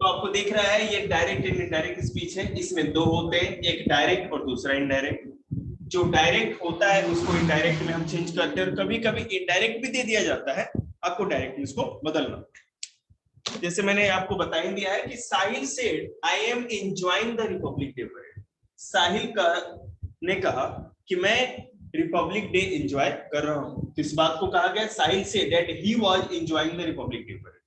तो आपको दिख रहा है ये डायरेक्ट एंड इनडायरेक्ट स्पीच है। इसमें दो होते हैं, एक डायरेक्ट और दूसरा इनडायरेक्ट। जो डायरेक्ट होता है उसको इनडायरेक्ट में हम चेंज करते हैं और कभी कभी इनडायरेक्ट भी दे दिया जाता है, आपको डायरेक्ट में इसको बदलना। जैसे मैंने आपको बता ही दिया है कि Sahil said I am enjoying the republic day parade. Sahil ने कहा कि मैं रिपब्लिक डे एंजॉय कर रहा हूं। तो इस बात को कहा गया साहिल से that he was enjoying the republic day parade.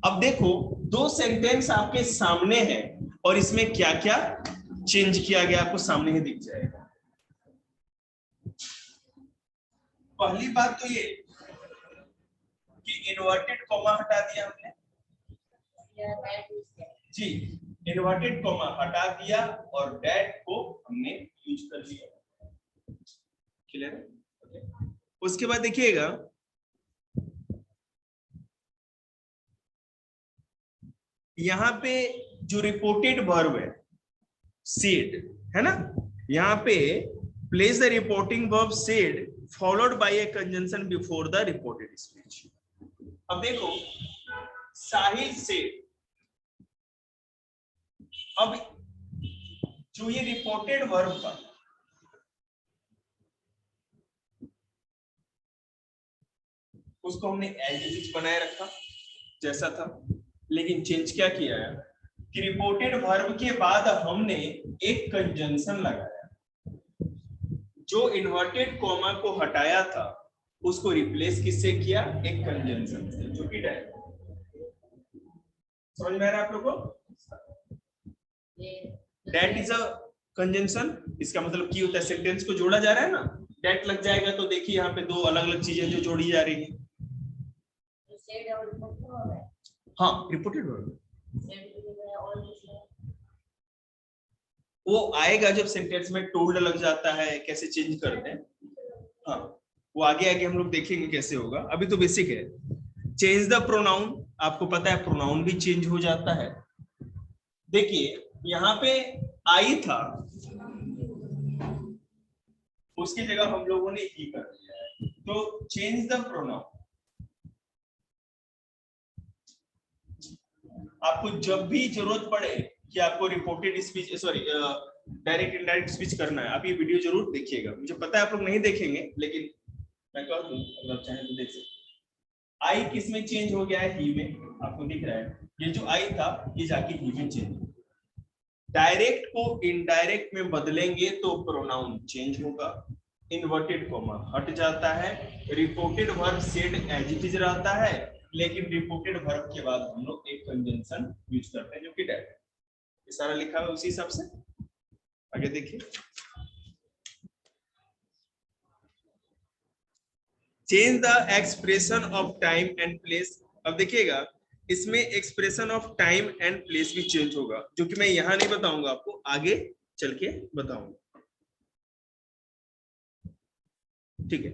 अब देखो दो सेंटेंस आपके सामने है और इसमें क्या क्या चेंज किया गया आपको सामने ही दिख जाएगा। पहली बात तो ये कि इन्वर्टेड कॉमा हटा दिया हमने जी, इन्वर्टेड कॉमा हटा दिया और दैट को हमने यूज कर लिया। क्लियर है? उसके बाद देखिएगा यहां पे जो रिपोर्टेड वर्ब है सेड है ना, यहां पे place the reporting verb said followed by A conjunction before the reported speech. अब देखो साहिल सेड, अब जो ये रिपोर्टेड वर्ब था उसको हमने एज इट इज बनाए रखा जैसा था, लेकिन चेंज क्या किया है कि रिपोर्टेड वर्ब के बाद हमने एक कंजंक्शन लगाया। जो इन्वर्टेड कॉमा को हटाया था उसको रिप्लेस किससे किया, एक कंजंक्शन से, जो कि डायरेक्ट। समझ में आ रहा है आप लोगों को? That is a conjunction. इसका मतलब की होता है सेंटेंस को जोड़ा जा रहा है ना, दैट लग जाएगा तो देखिए यहाँ पे दो अलग अलग चीजें जो जोड़ी जा रही है। हाँ रिपोर्टेड वर्ब वो आएगा जब सेंटेंस में टोल्ड लग जाता है, कैसे चेंज करते हैं। हाँ वो आगे आगे हम लोग देखेंगे कैसे होगा, अभी तो बेसिक है। चेंज द प्रोनाउन, आपको पता है प्रोनाउन भी चेंज हो जाता है। देखिए यहाँ पे आई था उसकी जगह हम लोगों ने ही कर दिया है, तो चेंज द प्रोनाउन। आपको जब भी जरूरत पड़े कि आपको reported speech sorry direct indirect speech करना है, आप ये वीडियो जरूर देखिएगा। मुझे पता है आप लोग नहीं देखेंगे लेकिन मैं कह दूं अगर आप चाहें तो देख सकते। आई किस में चेंज हो गया है, ही में। आपको दिख रहा है ये जो आई था ये जाके ही में चेंज। डायरेक्ट को इनडायरेक्ट में बदलेंगे तो प्रोनाउन चेंज होगा, इन्वर्टेड कॉमा हट जाता है, reported verb said as it is रहता है, लेकिन रिपोर्टेड वर्ब के बाद हम लोग एक कंजंक्शन यूज करते हैं जो कि डायरेक्ट। ये सारा लिखा हुआ उसी हिसाब से। आगे देखिए change the expression of time and place. अब देखिएगा इसमें expression of time and place भी चेंज होगा, जो कि मैं यहां नहीं बताऊंगा, आपको आगे चल के बताऊंगा। ठीक है,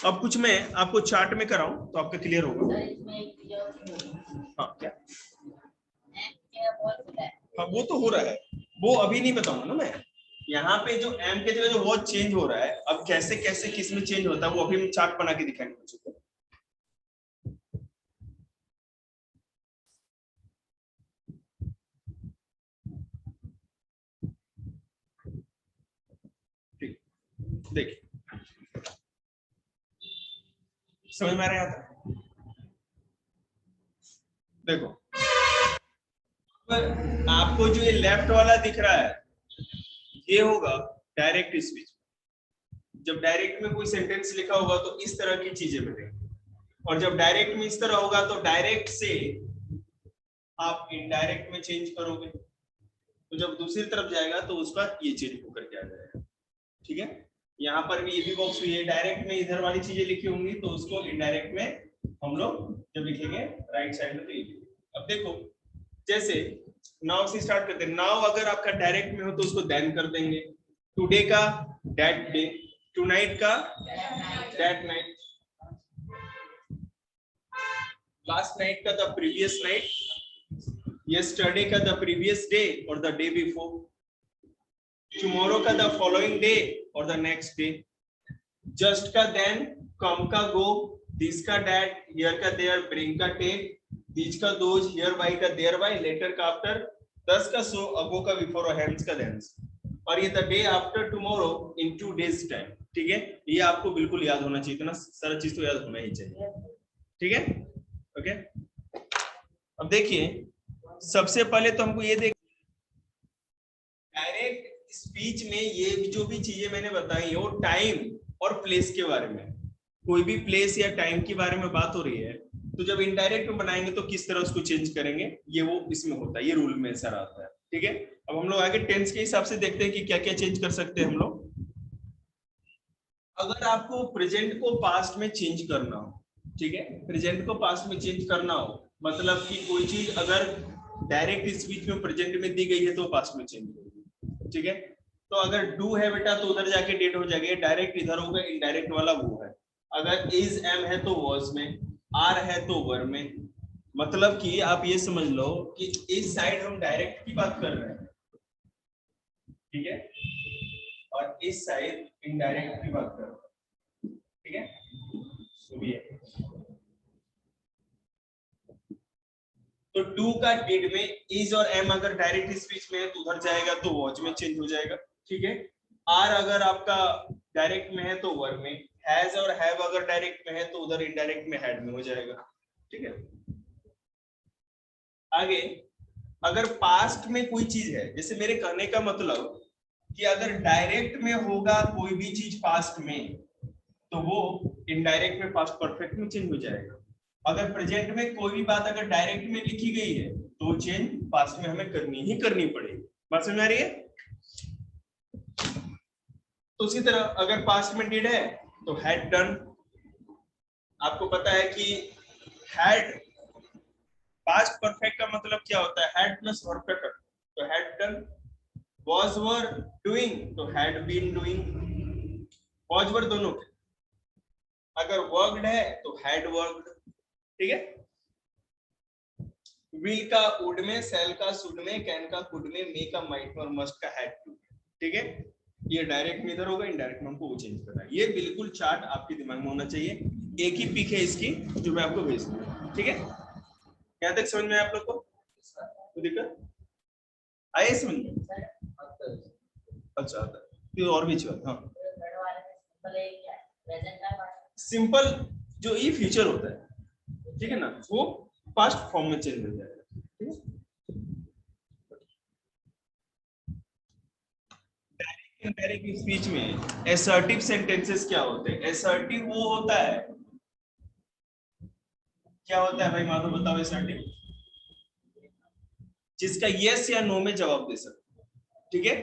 अब कुछ मैं आपको चार्ट में कराऊं तो आपका क्लियर होगा। हाँ क्या, हाँ वो तो हो रहा है, वो अभी नहीं बताऊंगा ना मैं। यहाँ पे जो एम के जगह जो वर्ड चेंज हो रहा है, अब कैसे कैसे किस में चेंज होता है वो अभी हम चार्ट बना के दिखाएंगे बच्चों को। ठीक, देखिए समझ में आ रहा है? देखो आपको जो ये लेफ्ट वाला दिख रहा है ये होगा डायरेक्ट स्पीच। जब डायरेक्ट में कोई सेंटेंस लिखा होगा तो इस तरह की चीजें बनेंगी, और जब डायरेक्ट में इस तरह होगा तो डायरेक्ट से आप इनडायरेक्ट में चेंज करोगे, तो जब दूसरी तरफ जाएगा तो उसका ये चेंज होकर के आ जाएगा। ठीक है, यहाँ पर भी ये भी बॉक्स हुई है, डायरेक्ट में इधर वाली चीजें लिखी होंगी तो उसको इनडायरेक्ट में हम लोग जब लिखेंगे राइट साइड में तो ये। अब देखो जैसे नाउ से स्टार्ट करते हैं। नाउ अगर आपका डायरेक्ट में हो तो उसको देन कर देंगे, टुडे का दैट डे, टुनाइट का दैट नाइट, लास्ट नाइट का द प्रीवियस नाइट, yesterday का the previous day or the day before, tomorrow का the following day or the next day, just का then, come का go, this का that, here का there, bring का take, बीच का those, here bye का there bye, letter का after, दस का सो, अगो का बिफोर और हेंस का देंस, और ये the day after tomorrow in 2 days time. ठीक है, ये आपको बिल्कुल याद होना चाहिए, इतना सारा चीज तो याद होना ही चाहिए। ठीक है, ओके। अब देखिए, सबसे पहले तो हमको ये देख, डायरेक्ट स्पीच में ये जो भी चीजें मैंने बताई वो टाइम और प्लेस के बारे में, कोई भी प्लेस या टाइम के बारे में बात हो रही है, तो जब इनडायरेक्ट में बनाएंगे तो किस तरह उसको चेंज करेंगे, ये वो इसमें होता है, ये रूल में ऐसा आता है। ठीक है, अब हम लोग आगे टेंस के हिसाब से देखते हैं कि क्या क्या चेंज कर सकते हैं हम लोग। अगर आपको प्रेजेंट को पास्ट में चेंज करना हो, ठीक है, प्रेजेंट को पास्ट में चेंज करना हो, मतलब कि कोई चीज अगर डायरेक्ट स्पीच में प्रेजेंट में दी गई है तो पास्ट में चेंज होगी। ठीक है, तो अगर डू है बेटा तो उधर जाके डेट हो जाएगी, डायरेक्ट इधर होगा, इनडायरेक्ट वाला वो है। अगर इज एम है तो वॉज में, आर है तो वर में, मतलब कि आप ये समझ लो कि इस साइड हम डायरेक्ट की बात कर रहे हैं, ठीक है, और इस साइड इनडायरेक्ट की बात कर रहे हैं। ठीक है, तो डू का डिड में, इज और एम अगर डायरेक्ट स्पीच में है तो उधर जाएगा तो वॉच में चेंज हो जाएगा। ठीक है, आर अगर आपका डायरेक्ट में है तो वर में, हैज और हैव अगर डायरेक्ट में है तो उधर इनडायरेक्ट में हैड में हो जाएगा। ठीक है, आगे अगर पास्ट में कोई चीज है, जैसे मेरे कहने का मतलब कि अगर डायरेक्ट में होगा कोई भी चीज पास्ट में, तो वो इनडायरेक्ट में पास्ट परफेक्ट में चेंज हो जाएगा। अगर प्रेजेंट में कोई भी बात अगर डायरेक्ट में लिखी गई है तो चेंज पास्ट में हमें करनी ही करनी पड़ेगी। बात समझ आ रही है? तो उसी तरह अगर पास्ट में डिड है तो हैड डन। आपको पता है कि हैड पास्ट परफेक्ट का मतलब क्या होता है, हैड प्लस परफेक्ट, तो had done. was were doing तो had been doing, was were दोनों के। अगर वर्कड है तो हैड वर्कड। ठीक है, विल का वुड में, सेल का शुड में, कैन का कुड में, मे का माइट में और मस्ट का हैड टू। ठीक है, ये डायरेक्ट में इधर होगा, इनडायरेक्ट में हमको वो चेंज करना है। ये बिल्कुल चार्ट आपके दिमाग में होना चाहिए, एक ही पिक है इसकी जो मैं आपको भेज दूंगा। ठीक है, यहाँ तक समझ में आप लोग को? तो दिक्कत आए समझ में? अच्छा, फिर और भी चीज, हाँ, सिंपल जो ये फ्यूचर होता है, ठीक है ना, वो पास्ट फॉर्म में चेंज हो जाएगा। ठीक है, इनडायरेक्ट स्पीच में असर्टिव सेंटेंसेस क्या होते हैं? असर्टिव वो होता है, क्या होता है भाई माधव बताओ? असर्टिव जिसका यस या नो में जवाब दे सकते। ठीक है,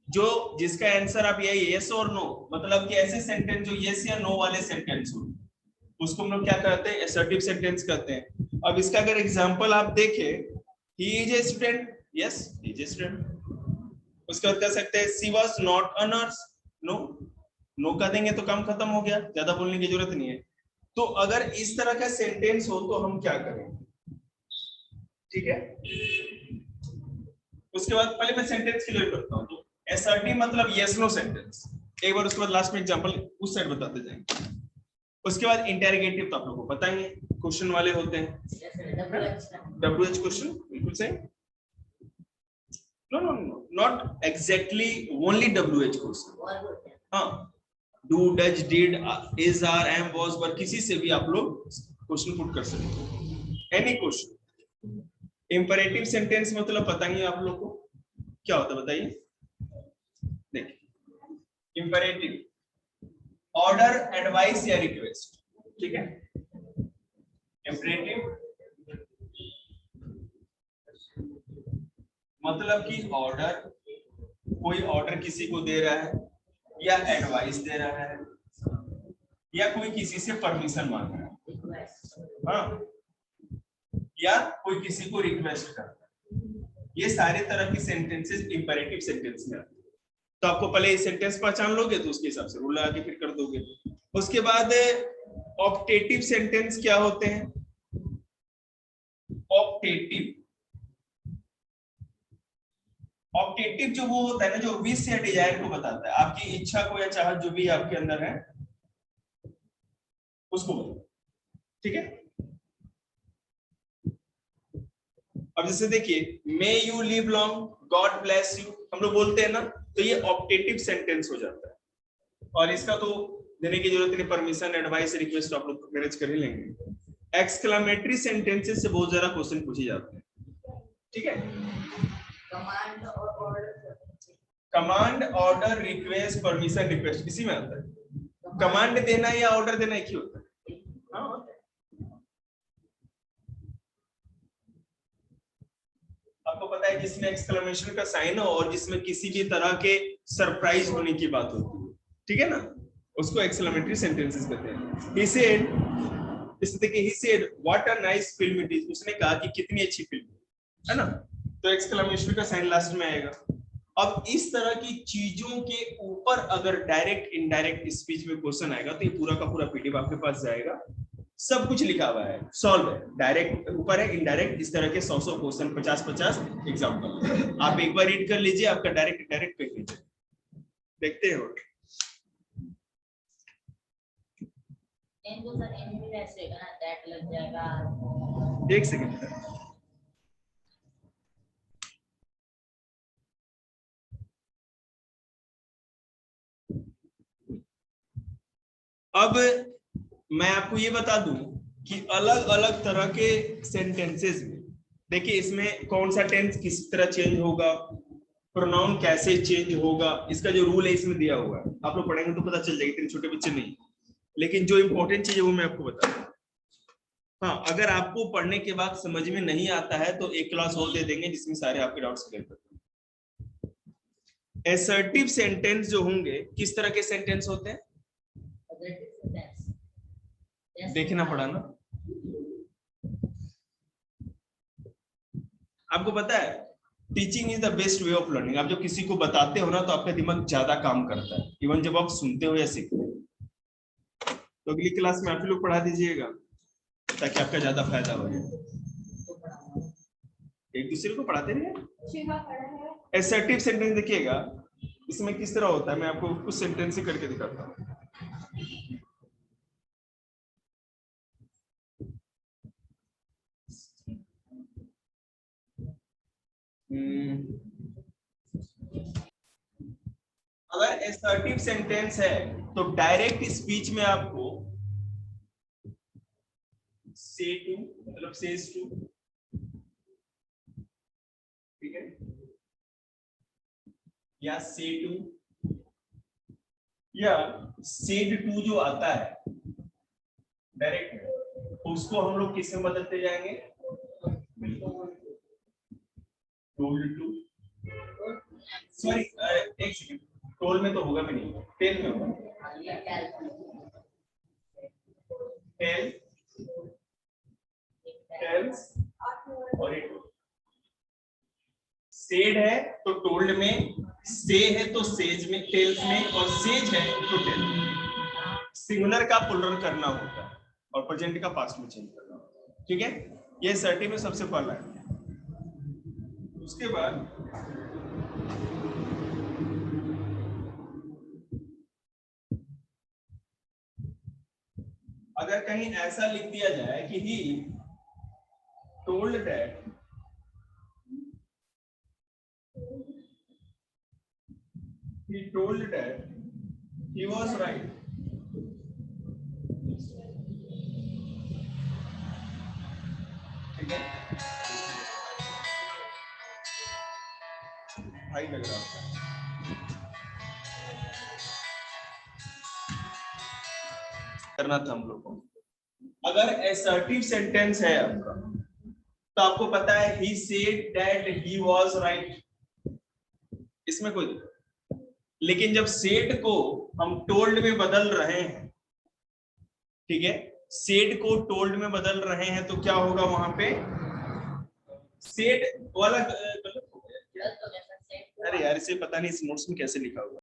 जो जिसका आंसर आप यही यस और नो, मतलब कि ऐसे सेंटेंस जो यस या नो वाले सेंटेंस हो, उसको हम लोग क्या कहते हैं? असर्टिव सेंटेंस कहते हैं। अब इसका अगर एग्जांपल आप देखें, he is a student, yes he is a student. उसके बाद कह सकते हैं she was not a nurse, no, no कह देंगे तो काम खत्म हो गया, ज्यादा बोलने की जरूरत नहीं है। तो अगर इस तरह का सेंटेंस हो तो हम क्या करें? ठीक है, उसके बाद पहले मैं सेंटेंस क्लियर करता हूं। तो एसआरटी मतलब यस नो सेंटेंस, एक बार उसके बाद लास्ट में एग्जांपल उस साइड बताते जाएंगे। उसके बाद इंटेरोगेटिव तो आप लोगों को पता ही है, क्वेश्चन वाले होते हैं, डब्ल्यूएच क्वेश्चन, बिल्कुल सही। No no no, not exactly only WH question, हाँ, do does did is are am was were, किसी से भी आप लोग क्वेश्चन पुट कर सकते हो, एनी क्वेश्चन। इंपरेटिव सेंटेंस मतलब पता ही है आप लोग को क्या होता है, बताइए। देखिए, इंपरेटिव ऑर्डर, एडवाइस या रिक्वेस्ट। ठीक है, इंपरेटिव मतलब कि ऑर्डर, कोई ऑर्डर किसी को दे रहा है, या एडवाइस दे रहा है, या कोई किसी से परमिशन मांग रहा है, हाँ, या कोई किसी को रिक्वेस्ट कर रहा है। ये सारे तरह की सेंटेंसेस इंपरेटिव सेंटेंस में आते हैं। तो आपको पहले ये सेंटेंस पहचान लोगे तो उसके हिसाब से रूल लगा के फिर कर दोगे। उसके बाद ऑप्टेटिव सेंटेंस क्या होते हैं? ऑप्टेटिव, ऑप्टेटिव जो वो होता है ना, जो विश या डिजायर को बताता है, आपकी इच्छा को या चाहत जो भी आपके अंदर है उसको बताता है। ठीक है, अब जैसे देखिए, may you live long, God bless you, हम लोग बोलते हैं ना, तो ये ऑप्टेटिव सेंटेंस हो जाता है, और इसका तो देने की जरूरत नहीं, परमिशन, एडवाइस, रिक्वेस्ट आप लोग मैनेज कर ही लेंगे। एक्सक्लेमेटरी सेंटेंसेस से बहुत ज्यादा क्वेश्चन पूछे जाते हैं, ठीक है। Command, order, request, permission, request इसी में आता है। कमांड देना या ऑर्डर देना एक ही होता है। हाँ, आपको पता है जिसमें एक्सक्लेमेशन का साइन हो और जिसमें किसी भी तरह के सरप्राइज होने की बात होती है, ठीक है ना, उसको एक्सक्लेमेटरी सेंटेंसेस कहते हैं। He said, इस देखिए, he said what a nice film it is, उसने कहा कि कितनी अच्छी फिल्म है ना, तो एक्सक्लेमेशन का साइन लास्ट में आएगा। अब इस तरह की चीजों के ऊपर अगर डायरेक्ट इनडायरेक्ट स्पीच में क्वेश्चन आएगा तो ये पूरा का पूरा पीडीएफ आपके पास जाएगा, सब कुछ लिखा हुआ है, सॉल्व है, डायरेक्ट ऊपर है, इनडायरेक्ट, इस तरह के 100 क्वेश्चन, 50 एग्जांपल आप एक बार रीड कर लीजिए, आपका डायरेक्ट इनडायरेक्ट कर लीजिए, देखते हैं। एक सेकंड, अब मैं आपको ये बता दूं कि अलग अलग तरह के सेंटेंसेस में देखिए, इसमें कौन सा टेंस किस तरह चेंज होगा, प्रोनाउन कैसे चेंज होगा, इसका जो रूल है इसमें दिया हुआ है, आप लोग पढ़ेंगे तो पता चल जाएगा, इतने छोटे बच्चे नहीं, लेकिन जो इंपॉर्टेंट चीज है वो मैं आपको बता दूं। हाँ, अगर आपको पढ़ने के बाद समझ में नहीं आता है तो एक क्लास और दे देंगे जिसमें सारे आपके डाउट्स क्लियर कर देंगे। असर्टिव सेंटेंस जो होंगे, किस तरह के सेंटेंस होते हैं, देखना पड़ा ना, आपको पता है teaching is the best way of learning, आप जो किसी को बताते हो ना तो आपका दिमाग ज्यादा काम करता है, इवन जब आप सुनते हो या सीखते हो। तो अगली क्लास में आप लोग पढ़ा दीजिएगा ताकि आपका ज्यादा फायदा हो जाए, एक दूसरे को पढ़ाते रहिए। असर्टिव सेंटेंस देखिएगा, इसमें किस तरह होता है, मैं आपको कुछ सेंटेंस ही करके दिखाता हूँ। अगर असर्टिव सेंटेंस है तो डायरेक्ट स्पीच में आपको से टू मतलब सेज टू, ठीक है, या से टू या सेड टू जो आता है डायरेक्ट, उसको हम लोग किस में बदलते जाएंगे, टोल्ड टू, सॉरी एक सेकंड, टोल में तो होगा भी नहीं, टेल में होगा, टेल, टेल्स और एक सेड है तो टोल्ड में, से है तो सेज में, टेल्स में, और सेज है तो टेल में। सिंगुलर का प्लुरल करना होता है और प्रेजेंट का पास्ट में चेंज करना होता है, ठीक है, ये सर्टिव में सबसे पहला है। उसके बाद अगर कहीं ऐसा लिख दिया जाए कि he told that he was right, ठीक है, भाई लग रहा है करना था हम लोग को। अगर असर्टिव सेंटेंस है आपका तो आपको पता है he said that he was right, इसमें कोई दिक्कत, लेकिन जब सेड को हम टोल्ड में बदल रहे हैं, ठीक है, सेड को टोल्ड में बदल रहे हैं तो क्या होगा वहां पे, सेड वाला गलत हो गया, अरे यार इसे पता नहीं इस नोट्स में कैसे लिखा हुआ है।